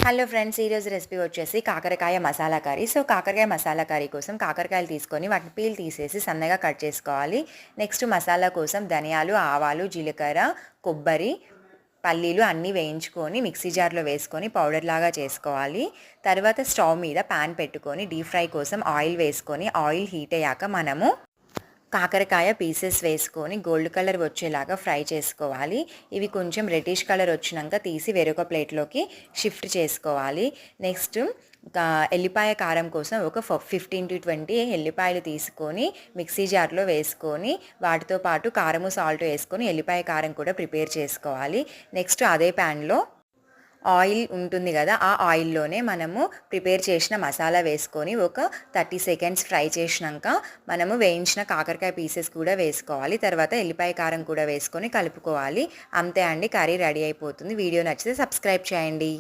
Hello friends, ఈరోజు recipe వచ్చేసి కాకరకాయ మసాలా కర్రీ. కాకరకాయ మసాలా కర్రీ కోసం కాకరకాయలు తీసుకొని వాటిని పీల్ తీసేసి సన్నగా కట్ చేసుకోవాలి. నెక్స్ట్ మసాలా కోసం ధనియాలు, ఆవాలు, జీలకర్ర, కొబ్బరి, పల్లీలు అన్నీ వేయించుకొని మిక్సీ జార్లో వేసుకొని పౌడర్ లాగా చేసుకోవాలి. తర్వాత స్టవ్ మీద ప్యాన్ పెట్టుకొని డీప్ ఫ్రై కోసం ఆయిల్ వేసుకొని ఆయిల్ హీట్ అయ్యాక మనము కాకరకాయ పీసెస్ వేసుకొని గోల్డ్ కలర్ వచ్చేలాగా ఫ్రై చేసుకోవాలి. ఇవి కొంచెం రెడ్డిష్ కలర్ వచ్చినాక తీసి వేరొక ప్లేట్లోకి షిఫ్ట్ చేసుకోవాలి. నెక్స్ట్ ఎల్లిపాయ కారం కోసం ఒక 15 to 20 ఎల్లిపాయలు తీసుకొని మిక్సీ జార్లో వేసుకొని వాటితో పాటు కారము, సాల్ట్ వేసుకొని ఎల్లిపాయ కారం కూడా ప్రిపేర్ చేసుకోవాలి. నెక్స్ట్ అదే ప్యాన్లో ఆయిల్ ఉంటుంది కదా, ఆ ఆయిల్లోనే మనము ప్రిపేర్ చేసిన మసాలా వేసుకొని ఒక 30 seconds ఫ్రై చేసినాక మనము వేయించిన కాకరకాయ పీసెస్ కూడా వేసుకోవాలి. తర్వాత ఎల్లిపాయ కారం కూడా వేసుకొని కలుపుకోవాలి. అంతే అండి, కర్రీ రెడీ అయిపోతుంది. వీడియో నచ్చితే సబ్స్క్రైబ్ చేయండి.